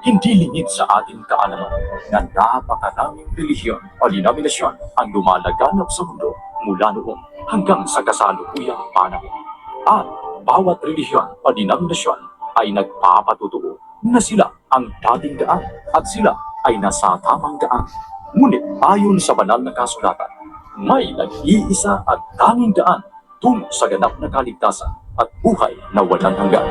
Hindi lingid sa ating kaalaman na napakaraming relihiyon o denominasyon ang lumalaganap sa mundo mula noon hanggang sa kasalukuyang panahon. At bawat relihiyon o denominasyon ay nagpapatutuo na sila ang dating daan at sila ay nasa tamang daan. Ngunit ayon sa banal na kasulatan, may nag-iisa at tanging daan tungo sa ganap na kaligtasan at buhay na walang hanggan.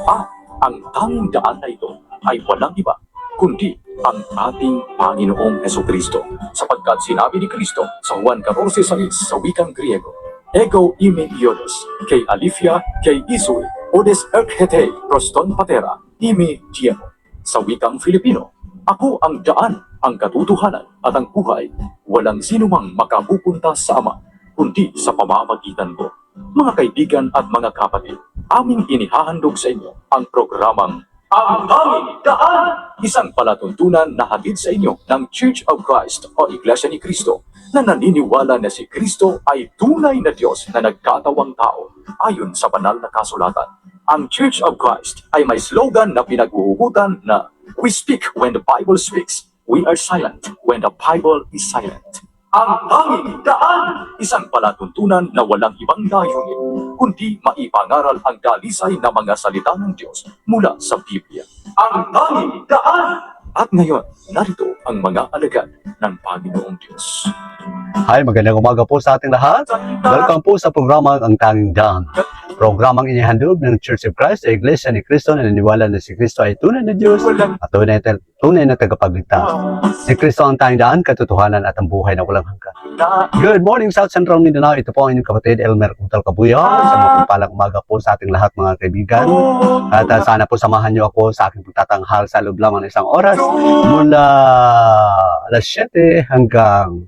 At ang tanging daan na ito ay walang iba kundi ang ating Panginoong Hesukristo, sapagkat sinabi ni Kristo sa Juan 14:6 sa wikang Griego, Ego ime iodos, kay Alifia, kay Isui, odes erkhete proston patera, ime diemo. Sa wikang Filipino, ako ang daan, ang katotohanan at ang buhay. Walang sinumang makapupunta sa Ama, kundi sa pamamagitan ko. Mga kaibigan at mga kapatid, aming inihahandog sa inyo ang programang Ang Tanging Daan, isang palatuntunan na hatid sa inyo ng Church of Christ o Iglesia ni Cristo na naniniwala na si Kristo ay tunay na Diyos na nagkatawang tao ayon sa banal na kasulatan. Ang Church of Christ ay may slogan na pinaghuhugutan na We speak when the Bible speaks, we are silent when the Bible is silent. Ang Tanging Daan, isang palatuntunan na walang ibang layunin, kundi maipangaral ang dalisay na mga salita ng Diyos mula sa Biblia. Ang Tanging Daan! At ngayon, narito ang mga alagad ng Panginoong Diyos. Hi, magandang umaga po sa ating lahat. Welcome po sa programang Ang Tanging Daan. Programang inihandog ng Church of Christ sa Iglesia ni Cristo na naniniwala na si Kristo ay tunay na Diyos at tunay na tagapagligtas. Si Kristo ang tanging daan, katotohanan at ang buhay na walang hanggan. Good morning, South Central Mindanao. Ito po ang inyong kapatid, Elmer Kuntal Kabuyo. Sa mapagpalang umaga po sa ating lahat mga kaibigan. At sana po samahan niyo ako sa aking pagtatanghal sa loob lamang ng isang oras mula alas 7 hanggang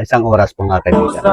isang oras po mga kaibigan.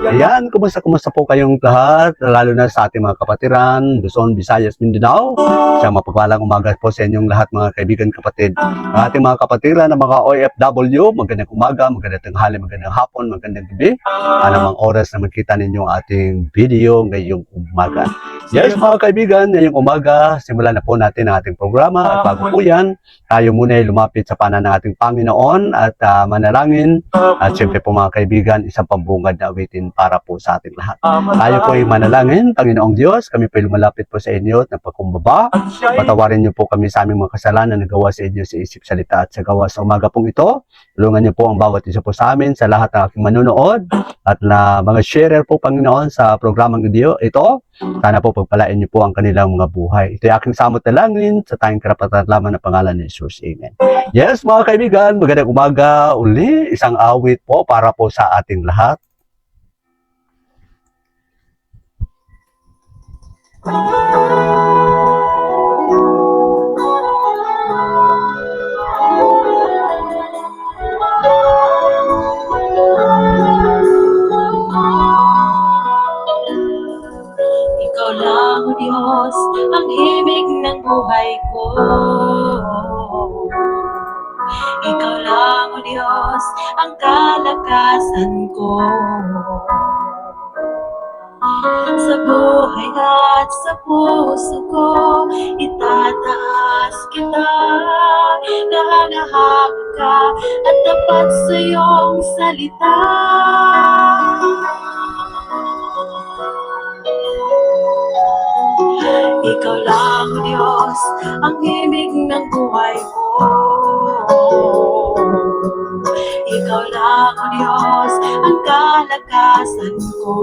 Ayan, kumusta po kayong lahat, lalo na sa ating mga kapatiran, Luzon, Visayas, Mindanao. Sa mapagpalang umaga po sa inyong lahat mga kaibigan, kapatid. Ang ating mga kapatiran na mga OFW, magandang umaga, magandang tanghali, magandang hapon, magandang gabi. Anumang oras na makita ninyo ating video ngayong umaga. Yes mga kaibigan, ngayong umaga, simulan na po natin ang ating programa. At bago po yan, tayo muna ay lumapit sa panan ng ating Panginoon at manalangin. At syempre po mga kaibigan, isang pambungad na awitin para po sa ating lahat. Tayo po ay manalangin. Panginoong Diyos, kami po ay lumalapit po sa inyo at nagpakumbaba. Patawarin niyo po kami sa aming mga kasalanan na nagawa sa inyo sa isip, salita at sa gawa sa umaga pong ito. Tulungan niyo po ang bawat isa po sa amin, sa lahat ng aking manonood at na mga sharer po Panginoon sa programang ito. Sana po pagpalain niyo po ang kanilang mga buhay. Ito ay aking samot na langin sa tayong karapatan lamang na pangalan ni Jesus. Amen. Yes mga kaibigan, magandang umaga uli. Isang awit po para po sa ating lahat. Ikaw lang, O Diyos, ang himig ng buhay ko. Ikaw lang, O Diyos, ang kalakasan ko. Sa buhay at sa puso ko, itataas kita. Nahangahak ka at tapat sa iyong salita. Ikaw lang, O Diyos, ang himig ng buhay ko. Ikaw lang, O Diyos, ang kalakasan ko.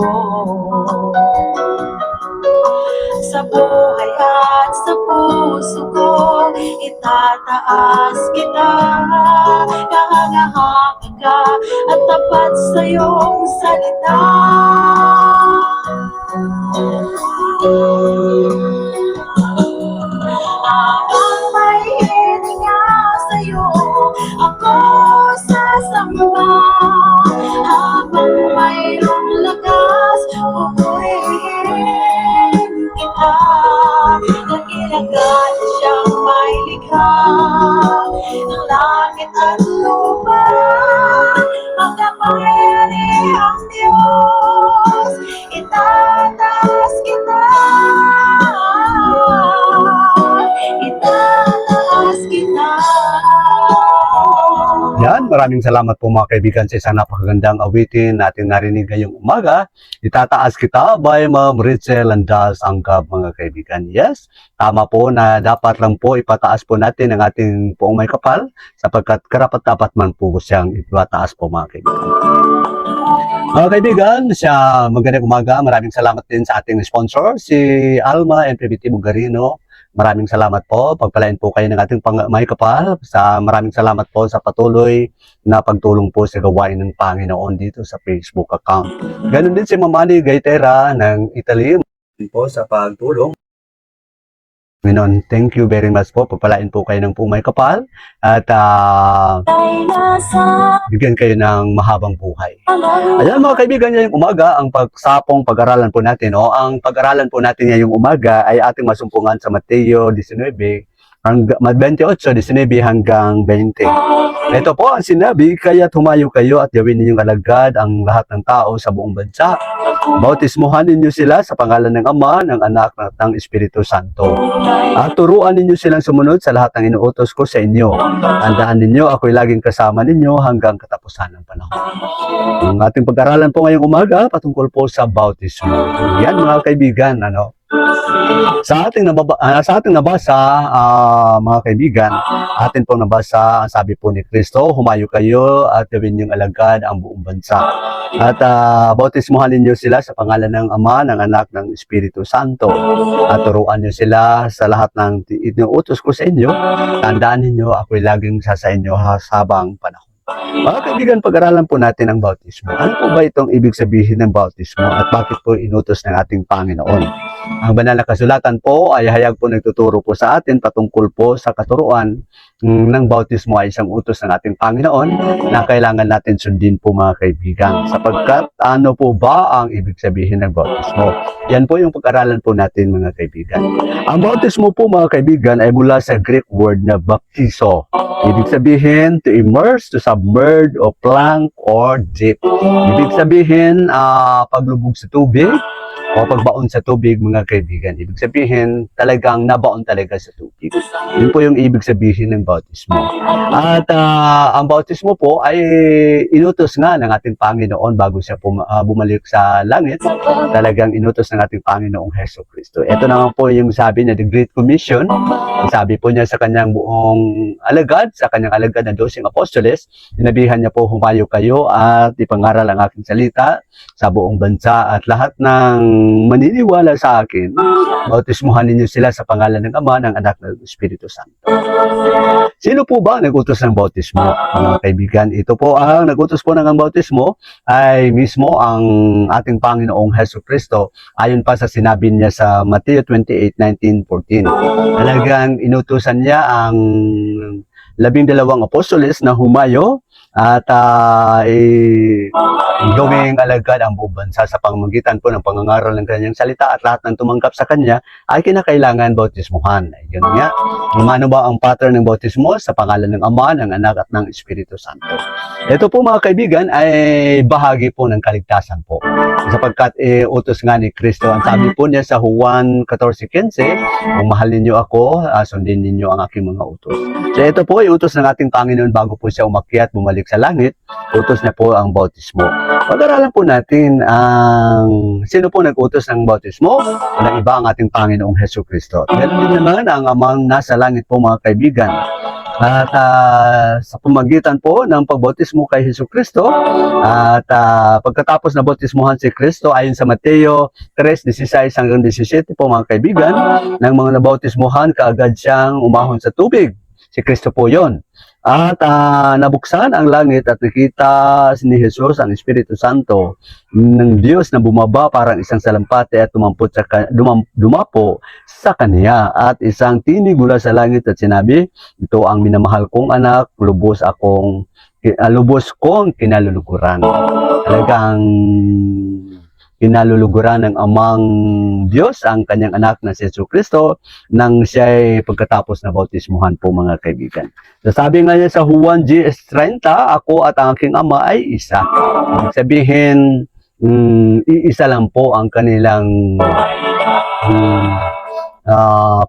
Sa buhay at sa puso ko, itataas kita. Kahangahangan ka at tapat sa iyong salita. Habang may hininga sa'yo, ako sasamba. Habang mayroong lakas, pupurihin kita. Nagilagad siyang may likha ng langit at lupa. Makapangyarihang Diyos, itataas kita. Itataas kita. maraming salamat po mga kaibigan sa isang napakagandang awitin natin narinig ngayong umaga. Itataas kita by Ma'am Richel Landas Anggab mga kaibigan. Yes, tama po na dapat lang po ipataas po natin ang ating poong may kapal sapagkat karapat-dapat man po siyang ipataas po mga kaibigan. Mga kaibigan, magandang umaga. Maraming salamat din sa ating sponsor, si Alma and PBT Bugarino. Maraming salamat po. Pagpalain po kayo ng ating may kapal. Maraming salamat po sa patuloy na pagtulong po sa gawain ng Panginoon dito sa Facebook account. Ganon din si Mamani Gaitera ng Italy po sa pagtulong. Panginoon, thank you very much po. Pagpalain po kayo ng may kapal at bigyan kayo ng mahabang buhay. Ayan mga kaibigan, ngayong umaga, ang pag-aralan po natin, ang pag-aralan po natin ngayong umaga ay ating masumpungan sa Mateo 19, 28, 19 hanggang 20. Ito po ang sinabi, kaya tumayo kayo at gawin ninyong alagad ang lahat ng tao sa buong bansa. Bautismuhan ninyo sila sa pangalan ng Ama, ng Anak, at ng Espiritu Santo. At turuan ninyo silang sumunod sa lahat ng inuutos ko sa inyo. Tandaan ninyo, ako'y laging kasama ninyo hanggang katapusan ng panahon. Ang ating pag-aralan po ngayong umaga, patungkol po sa bautismo. Yan mga kaibigan, sa ating nabasa, mga kaibigan, atin pong nabasa, ang sabi po ni Kristo, humayo kayo at gawin niyong alagad ang buong bansa. At bautismuhan ninyo sila sa pangalan ng Ama, ng Anak, ng Espiritu Santo. At turuan niyo sila sa lahat ng inuutos ko sa inyo. Tandaan ninyo, ako'y laging sa inyo habang panahon. Mga kaibigan, pag-aralan po natin ang bautismo. Ano po ba itong ibig sabihin ng bautismo at bakit po inutos ng ating Panginoon? Ang banal na kasulatan po ay hayag po nagtuturo po sa atin patungkol po sa katuruan ng bautismo ay isang utos ng ating Panginoon na kailangan natin sundin po mga kaibigan. Sapagkat ano po ba ang ibig sabihin ng bautismo? Yan po yung pag-aralan po natin mga kaibigan. Ang bautismo po mga kaibigan ay mula sa Greek word na baptizo. Ibig sabihin to immerse, to submerge, o plunk, or dip. Ibig sabihin paglubog sa tubig o pagbaon sa tubig mga kaibigan. Ibig sabihin talagang nabaon talaga sa tubig. Yun po yung ibig sabihin ng bautismo. At ang bautismo po ay inutos nga ng ating Panginoon bago siya bumalik sa langit. Talagang inutos ng ating Panginoong Hesus Kristo. Ito naman po yung sabi niya, the Great Commission. Ang sabi po niya sa kanyang buong alagad, sa kanyang alagad na 12 apostoles, sinabihan niya po, humayo kayo at ipangaral ang aking salita sa buong bansa at lahat ng maniniwala sa akin, bautismuhan ninyo sila sa pangalan ng Ama, ng Anak, ng Espiritu Santo. Sino po ba nag-utos ng bautismo? Mga kaibigan, ito po ang nag-utos po ng bautismo ay mismo ang ating Panginoong Hesus Kristo ayon pa sa sinabi niya sa Mateo 28:19-14. Talagang inutusan niya ang 12 apostoles na humayo at gawing alagad ang buong bansa sa pamamagitan po ng pangangaral ng kanyang salita at lahat ng tumanggap sa kanya ay kinakailangan bautismuhan. Yun nga, ano ba ang pattern ng bautismo? Sa pangalan ng Ama, ng Anak at ng Espiritu Santo. Ito po mga kaibigan ay bahagi po ng kaligtasan po. Sapagkat utos nga ni Kristo, ang sabi po niya sa Juan 14:15, kung mahal ninyo ako, sundin ninyo ang aking mga utos. So ito po ay utos ng ating Panginoon bago po siya umakyat, bumalik sa langit. Utos niya po ang bautismo. Pag-aralan po natin ang sino po nag-utos ng bautismo. Walang iba ang ating Panginoong Hesus Kristo. Ganun din naman ang Amang nasa langit po mga kaibigan. At sa pamagitan po ng pagbautismo kay Hesus Kristo at pagkatapos na bautismuhan si Kristo ayon sa Mateo 3:16 hanggang 17 po mga kaibigan, ng mga nabautismuhan kaagad siyang umahon sa tubig. Si Kristo po yon. At nabuksan ang langit at nakita ni Jesus ang Espiritu Santo ng Diyos na bumaba parang isang salampate at dumapo sa kanya. At isang tinig mula sa langit at sinabi, ito ang minamahal kong anak, lubos kong kinaluluguran. Talagang kinaluluguran ng Amang Diyos ang kanyang anak na si Jesu Kristo nang siya'y pagkatapos na bautismuhan po mga kaibigan. So sabi nga niya sa Juan 10:30, ako at ang aking Ama ay isa. Ibig sabihin, iisa lang po ang kanilang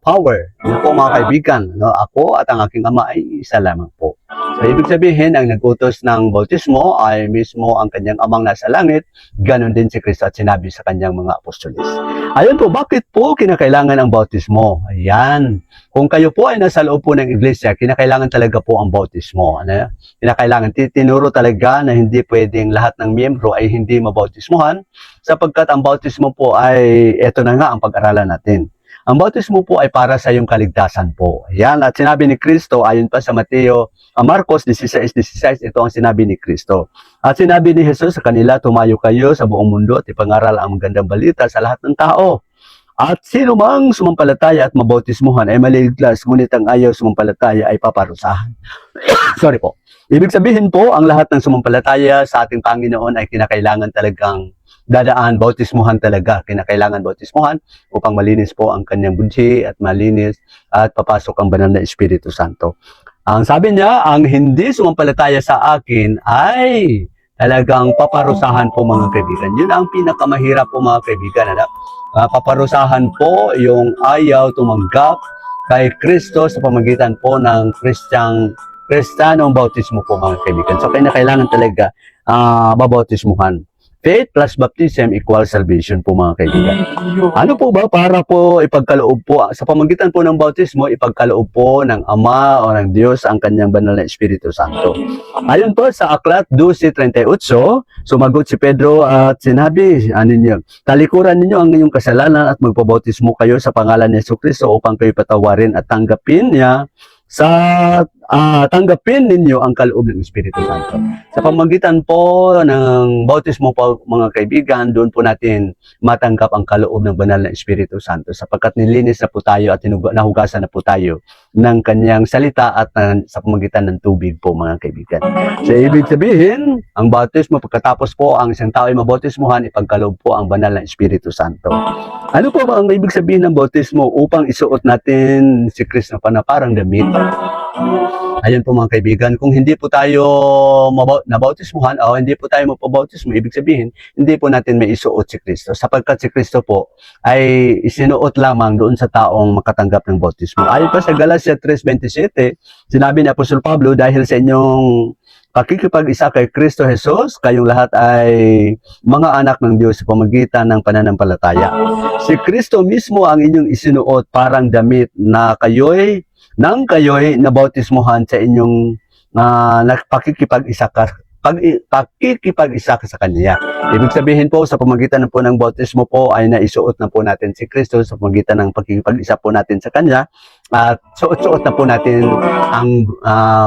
power. Yun po mga kaibigan, no? Ako at ang aking ama ay isa lamang po. So, ibig sabihin, ang nag-utos ng bautismo ay mismo ang kanyang amang nasa langit, ganon din si Kristo at sinabi sa kanyang mga apostolis. Ayun po, bakit po kinakailangan ang bautismo? Ayan. Kung kayo po ay nasa loob po ng iglesia, kinakailangan talaga po ang bautismo. Ano? Kinakailangan, tinuro talaga na hindi pwedeng lahat ng miyembro ay hindi mabautismohan, sapagkat ang bautismo po ay, eto na nga ang pag-aralan natin. Ang bautismo po ay para sa iyong kaligtasan po. Yan, at sinabi ni Kristo, ayon pa sa Marcos 16:16, ito ang sinabi ni Kristo. At sinabi ni Jesus sa kanila, tumayo kayo sa buong mundo at ipangaral ang magandang balita sa lahat ng tao. At sino mang sumampalataya at mabautismuhan ay maliligtas, ngunit ang ayaw sumampalataya ay paparusahan. Sorry po. Ibig sabihin po, ang lahat ng sumampalataya sa ating Panginoon ay kinakailangan talagang dadaan, bautismuhan talaga. Kinakailangan bautismuhan upang malinis po ang kanyang budhi at malinis at papasok ang banal na Espiritu Santo. Ang sabi niya, ang hindi sumampalataya sa akin ay talagang paparusahan po mga kaibigan. Yun ang pinakamahirap po mga kaibigan. Paparusahan po yung ayaw tumanggap kay Kristo sa pamagitan po ng Kristiyanong bautismo po mga kaibigan. So kailangan talaga babautismuhan. Faith plus baptism equals salvation po mga kaibigan. Ano po ba? Para po ipagkaloob po, sa pamagitan po ng bautismo, ipagkaloob po ng Ama o ng Diyos ang kanyang banal na Espiritu Santo. Ayon po sa Aklat 12:38, sumagot si Pedro at sinabi, talikuran ninyo ang inyong kasalanan at magpabautismo kayo sa pangalan ni Jesucristo upang kayo patawarin at tanggapin ninyo ang kaloob ng Espiritu Santo. Sa pamagitan po ng bautismo po mga kaibigan, doon po natin matanggap ang kaloob ng banal na Espiritu Santo sapagkat nilinis na po tayo at nahugasan na po tayo ng kanyang salita at sa pamagitan ng tubig po mga kaibigan. So ibig sabihin, ang bautismo pagkatapos po ang isang tao ay mabautismuhan, ipagkaloob po ang banal na Espiritu Santo. Ano po ba ang ibig sabihin ng bautismo upang isuot natin si Kristo na parang damit? Ayun po mga kaibigan, kung hindi po tayo nabautismuhan o hindi po tayo mapabautismo, ibig sabihin, hindi po natin may isuot si Kristo. Sapagkat si Kristo po ay isinuot lamang doon sa taong makatanggap ng bautismo. Ayon pa sa Galatia 3:27, sinabi ni Apostol Pablo, dahil sa inyong pakikipag-isa kay Kristo Jesus, kayong lahat ay mga anak ng Diyos sa pamagitan ng pananampalataya. Si Kristo mismo ang inyong isinuot parang damit na kayo'y nabautismuhan sa inyong pakikipag-isa sa Kanya. Ibig sabihin po, sa pamagitan po ng bautismo po ay naisuot na po natin si Kristo sa pamagitan ng pakikipag-isa po natin sa Kanya at suot-suot na po natin ang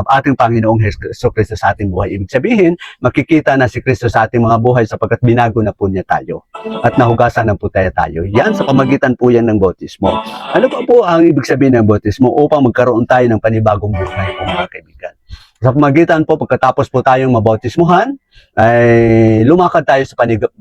ating Panginoong Jesucristo sa ating buhay. Ibig sabihin, makikita na si Kristo sa ating mga buhay sapagkat binago na po niya tayo at nahugasan na po tayo. Yan sa pamagitan po yan ng bautismo. Ano pa po ang ibig sabihin ng bautismo upang magkaroon tayo ng panibagong buhay po mga kaibigan? Sa pamagitan po, pagkatapos po tayong mabautismuhan, ay lumakad tayo sa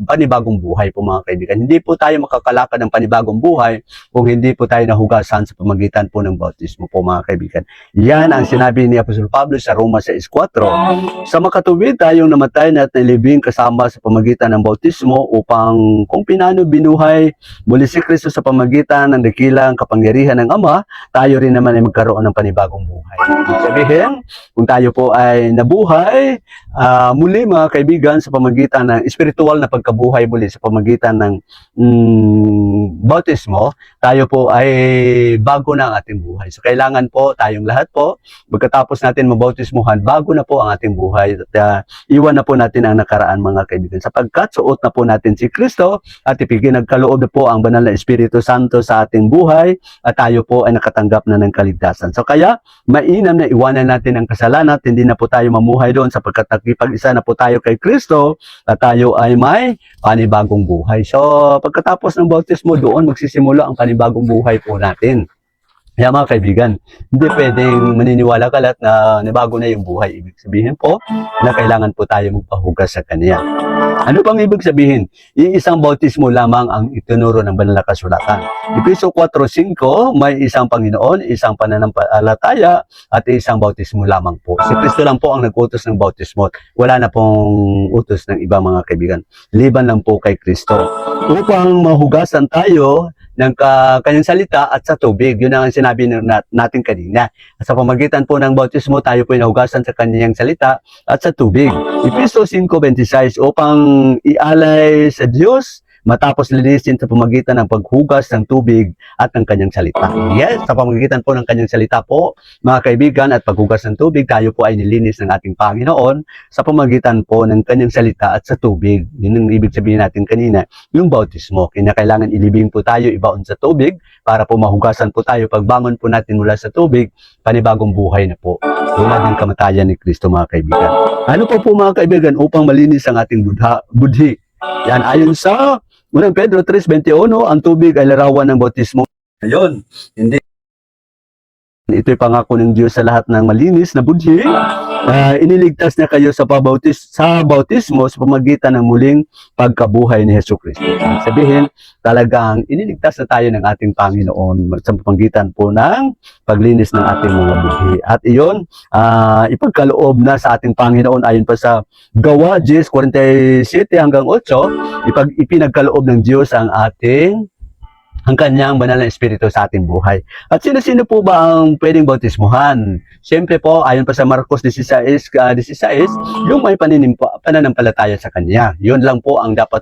panibagong buhay po mga kaibigan. Hindi po tayo makakalakad ng panibagong buhay kung hindi po tayo nahugasan sa pamagitan po ng bautismo po mga kaibigan. Yan ang sinabi ni Apostol Pablo sa Roma 6:4. Sa makatuwid tayong namatay na at nilibing kasama sa pamagitan ng bautismo upang kung pinano binuhay muli si Kristo sa pamagitan ng dakilang kapangyarihan ng Ama, tayo rin naman ay magkaroon ng panibagong buhay. Ibig sabihin, kung tayo po ay nabuhay muli mga kaibigan sa pamagitan ng espiritual na pagkabuhay muli sa pamagitan ng bautismo, tayo po ay bago na ang ating buhay. So kailangan po tayong lahat po, pagkatapos natin mabautismuhan, bago na po ang ating buhay at iwan na po natin ang nakaraan mga kaibigan sapagkat suot na po natin si Kristo at nagkaloob na po ang banal na Espiritu Santo sa ating buhay at tayo po ay nakatanggap na ng kaligtasan. So kaya mainam na iwanan natin ang kasalanan at hindi na po tayo mamuhay doon sapagkat nakipag-isa na po tayo kay Kristo at tayo ay may panibagong buhay. So, pagkatapos ng bautismo, doon magsisimula ang panibagong buhay po natin. Kaya mga kaibigan, hindi pwedeng maniniwala ka lahat na nabago na yung buhay. Ibig sabihin po na kailangan po tayo magpahugas sa Kanya. Ano pang ibig sabihin? Iisang bautismo lamang ang itinuro ng banal na kasulatan. Efeso 4:5, may isang Panginoon, isang pananampalataya, at isang bautismo lamang po. Si Kristo lang po ang nag-utos ng bautismo. Wala na pong utos ng iba mga kaibigan. Liban lang po kay Kristo. Upang mahugasan tayo kanyang salita at sa tubig. Yun ang sinabi natin kanina. Sa pamagitan po ng bautismo, tayo po nahugasan sa kanyang salita at sa tubig. Efesos 5:26, upang ialay sa Diyos matapos linisin sa pamagitan ng paghugas ng tubig at ng kanyang salita. Yes, sa pamagitan po ng kanyang salita po, mga kaibigan, at paghugas ng tubig, tayo po ay nilinis ng ating Panginoon sa pamagitan po ng kanyang salita at sa tubig. Yun ang ibig sabihin natin kanina, yung bautismo. Kailangan ilibing po tayo, ibaon sa tubig, para po mahugasan po tayo. Pagbangon po natin mula sa tubig, panibagong buhay na po. Tulad ng kamatayan ni Kristo, mga kaibigan. Ano po mga kaibigan, upang malinis ang ating budhi? Yan, ayon sa 1 Pedro 3:21, ang tubig ay larawan ng bautismo. Ayun, hindi. Ito'y pangako ng Diyos sa lahat ng malinis na budhi. Iniligtas niya kayo sa bautismo sa pamagitan ng muling pagkabuhay ni Jesucristo. Ibig sabihin, talagang iniligtas na tayo ng ating Panginoon sa pamagitan po ng paglinis ng ating mga budhi. At iyon, ipagkaloob na sa ating Panginoon ayon pa sa Gawa 10:47 hanggang 8, ipinagkaloob ng Diyos ang kanyang banal na espiritu sa ating buhay. At sino-sino po ba ang pwedeng bautismuhan? Siyempre po, ayon pa sa Marcos 16:16, yung may pananampalataya sa kanya. Yun lang po ang dapat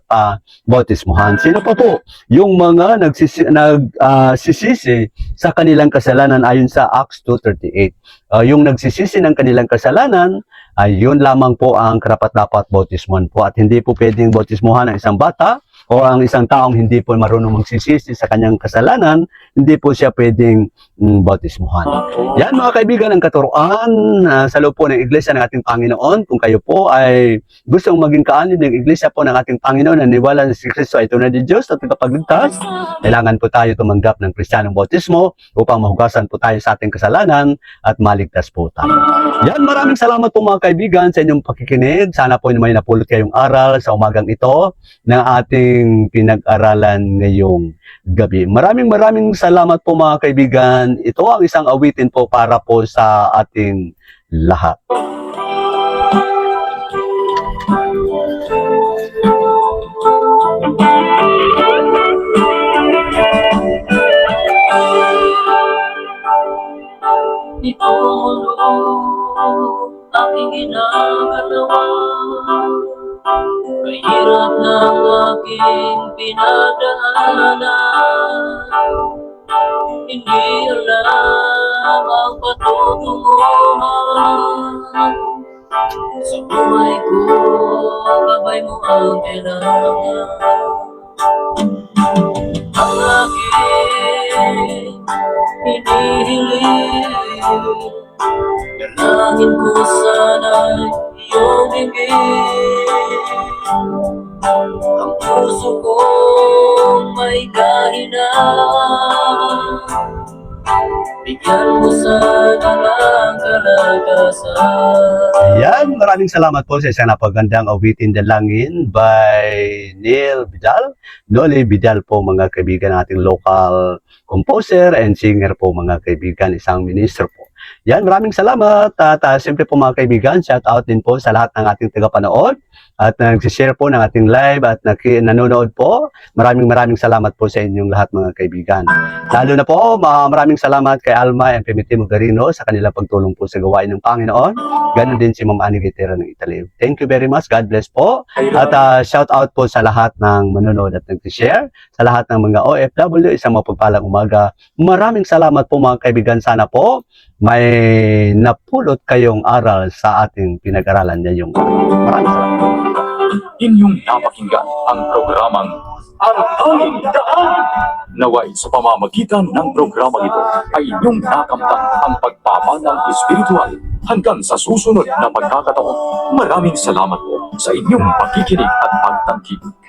bautismuhan. Sino pa po? Yung mga nagsisisi sa kanilang kasalanan ayon sa Acts 2:38. Yung nagsisisi ng kanilang kasalanan, ay yun lamang po ang karapat-dapat bautismuhan po. At hindi po pwedeng bautismuhan ng isang bata o ang isang taong hindi po marunong magsisisi sa kanyang kasalanan, hindi po siya pwedeng bautismuhan. Yan mga kaibigan, ang katuruan sa loob po ng Iglesia ng ating Panginoon. Kung kayo po ay gustong maging kaanib ng Iglesia po ng ating Panginoon na niwala na si Kristo ay tunay na Diyos at tagapagligtas, kailangan po tayo tumanggap ng Kristiyanong bautismo upang mahugasan po tayo sa ating kasalanan at maligtas po tayo. Yan, maraming salamat po mga kaibigan sa inyong pakikinig. Sana po may napulot kayong aral sa umagang ito ng ating pinag-aralan ngayong gabi. Maraming salamat po mga kaibigan. Ito ang isang awitin po para po sa ating lahat. Ito aking ginagalawa, kahirap ng aking pinagdaanan. Hindi alam ang patutunguhan sa buhay ko, gabay mo ang kailangan. Ang aking hinihiling, dalangin ko sana'y iyong hingin. Ang puso kong may kahinaan, bigyan mo sana ng kalagasan. Yan, maraming salamat po sa isang napagandang awitin dalangin by Neil Vidal. Noli Vidal po mga kaibigan, ating local composer and singer po mga kaibigan, isang minister po. Yan, maraming salamat. At siyempre po mga kaibigan, shout out din po sa lahat ng ating tagapanood at nagsishare po ng ating live at nanonood po. Maraming salamat po sa inyong lahat mga kaibigan. Lalo na po, maraming salamat kay Alma and Pimiti Mogarino sa kanilang pagtulong po sa gawain ng Panginoon. Ganon din si Ma'am Annie Gitera ng Italy. Thank you very much. God bless po. At shout out po sa lahat ng manonood at nag-share, sa lahat ng mga OFW, isang mapagpalang umaga. Maraming salamat po mga kaibigan. Sana po may napulot kayong aral sa ating pinag-aralan ngayong maraming salamat. Inyong napakinggan ang programang Ang Tanging Daan. Naway sa pamamagitan ng programang ito ay inyong nakamtan ang pagpapalang espiritual. Hanggang sa susunod na pagkakataon, maraming salamat po sa inyong pakikinig at pagtangkilik.